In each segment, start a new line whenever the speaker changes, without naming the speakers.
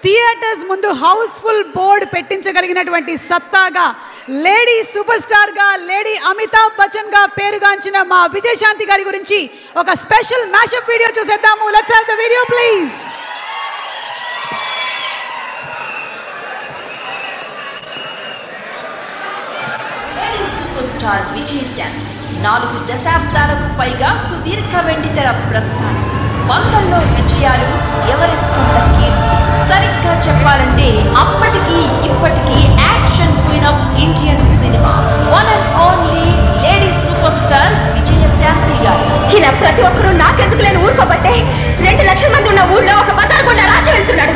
Theatres ముందు house full board పెట్టించగలిగినటువంటి సత్తాగా లేడీ సూపర్ స్టార్ గా లేడీ అమితాబ్ బచ్చన్ గా పేరుగాంచిన మా విజయశాంతి గారి గురించి ఒక స్పెషల్ మ్యాషప్ వీడియో చూసేద్దాము. Let's have the video please.
Lady super star Vijayashanti 4 దశాబ్దాలకు పైగా సుదీర్ఘ వెండితెర ప్రస్థానం, వందల్లో విజయాలు, ఎవరెస్ట్ కీర్తి. సరిగ్గా చెప్పాలంటే అప్పటికి ఇప్పటికీ action queen of Indian cinema, one and only lady super star Vijayashanti గారు.
ఇలా ప్రతి ఒక్కరూ నాకెందుకు లేని ఊరుకోబట్టే 2 లక్షల మంది ఉన్న ఊళ్ళో ఒక బజార్ కూడా రాజ్యం వెళ్తున్నాడు.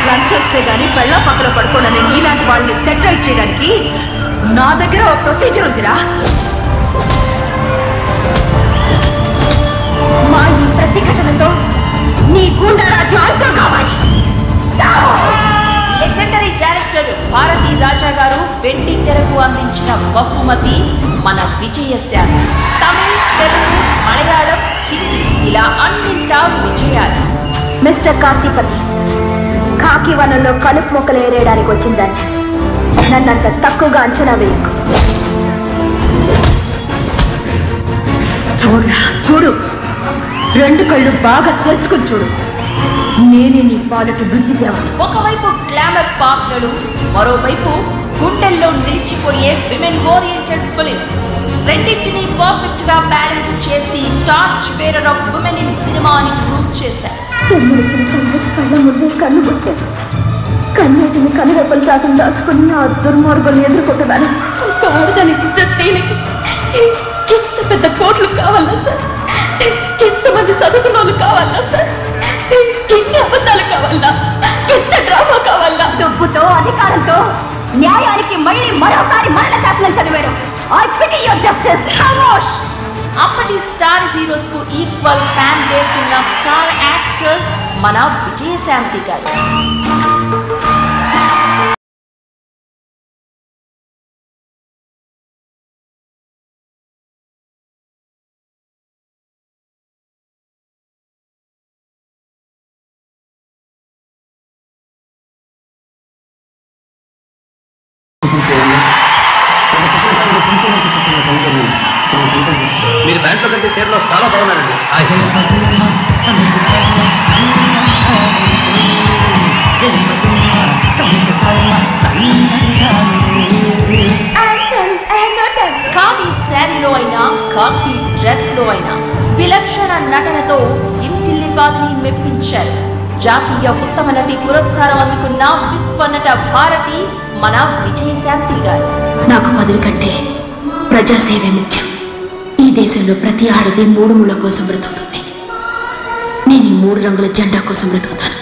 లంచ్ వస్తే గానీ పెళ్ళ పక్కన పడుకోనని నీలాంటి వాళ్ళని సెటిల్ చేయడానికి నా దగ్గర ఒక ప్రొసీజర్ ఉందిరా. మా ఈ ప్రతిఘటనతో నీ గుండా రాజ్యం అంతం కావాలి.
లెజెండరీ డైరెక్టర్ భారతీ రాజా గారు వెండి తెరకు అందించిన బహుమతి మన విజయశాంతి. తమిళ్, తెలుగు, మలయాళం, హిందీ ఇలా అన్నింటా విజయాలు.
మిస్టర్ కాశీపతి, కాకి వనంలో కలుపు మొక్కలు ఏరేయడానికి వచ్చిందని నన్నంత తక్కువగా అంచనా వేయకు. చూడరా, చూడు, 2 కళ్ళు బాగా తెరుచుకుని చూడు. నేనే నీ పాలటు బుద్ధి దేవని.
ఒకవైపు గ్లామర్ పాత్రలు, మరోవైపు గుండెల్లో నిలిచిపోయే విమెన్ ఓరియంటెడ్ ఫిలిమ్స్. రెండింటినీ పర్ఫెక్ట్ గా బ్యాలెన్స్ చేసి torch bearer of women in cinema అని ప్రూవ్ చేశారు.
కళ్ళ ముందే కన్ను పుట్టాను. కన్నీటిని కనురెప్పలు శాతం దాచుకుని ఆ దుర్మార్గుల్ని ఎదుర్కొంటున్నాను. ఆడదానికి దీనికి ఎంత పెద్ద కోట్లు కావాలా సార్? ఎంతమంది చదువుకున్న వాళ్ళు కావాలా సార్? ఎన్ని అబద్ధాలు కావాలా? ఎంత డ్రామా కావాలా? డబ్బుతో, అధికారంతో న్యాయానికి మళ్ళీ మరోసారి మరణ శాసనం చదివారు. I pity your justice. ఖమోష్.
అప్పటి స్టార్ హీరోస్ కు ఈక్వల్ ఫ్యాన్ బేస్ ఉన్న స్టార్ యాక్ట్రెస్ మన విజయశాంతి గారు.
మీరు బ్యాంక్ లో కంటే షేర్లో చాలా బాగున్నారండి.
ఖాదీ శారీలో అయినా, ఖాకీ డ్రెస్ లో అయినా విలక్షణ నటనతో ఇంటిల్లిపాదిని మెప్పించారు. జాతీయ ఉత్తమ నటి పురస్కారం అందుకున్న విశ్వనట భారతి మన విజయశాంతి గారు.
నాకు పదవి కంటే ప్రజాసేవే ముఖ్యం. ఈ దేశంలో ప్రతి ఆడది 3 ముళ్ళ కోసం బ్రతుకుతుంది. నేను ఈ 3 రంగుల జెండా కోసం బ్రతుకుతాను.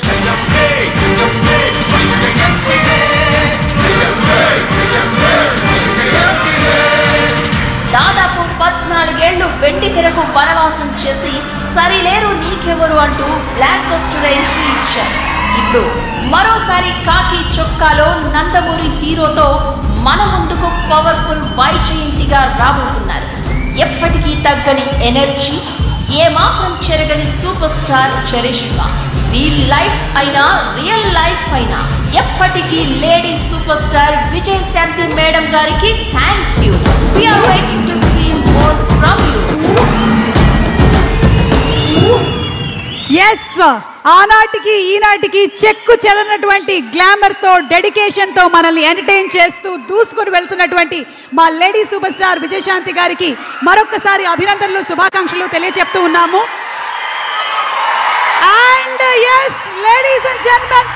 దాదాపు 14 ఏళ్లు వెండి తెరకు వనవాసం చేసి సరిలేరు నీకెవరు అంటూ బ్లాక్ బస్టర్ ఎంట్రీ ఇచ్చారు. ఇప్పుడు మరోసారి కాకి చొక్కాలో నందమూరి హీరోతో మన ముందుకు పవర్ఫుల్ వైజయంతిగా రాబోతున్నారు. ఎప్పటికీ తగ్గని ఎనర్జీ, ఏమాత్రం చెరగని super star charisma. Real life అయినా, రియల్ లైఫ్ అయినా ఎప్పటికీ lady super star Vijayashanti madam గారికి thank you. We are waiting to see more from you.
Yes, ఆనాటికి ఈనాటికి చెక్కు చెదనటువంటి గ్లామర్తో, డెడికేషన్తో మనల్ని ఎంటర్టైన్ చేస్తూ దూసుకొని వెళ్తున్నటువంటి మా లేడీ సూపర్ స్టార్ విజయశాంతి గారికి మరొక్కసారి అభినందనలు, శుభాకాంక్షలు తెలియజెప్తూ ఉన్నాము. And yes, ladies and gentlemen,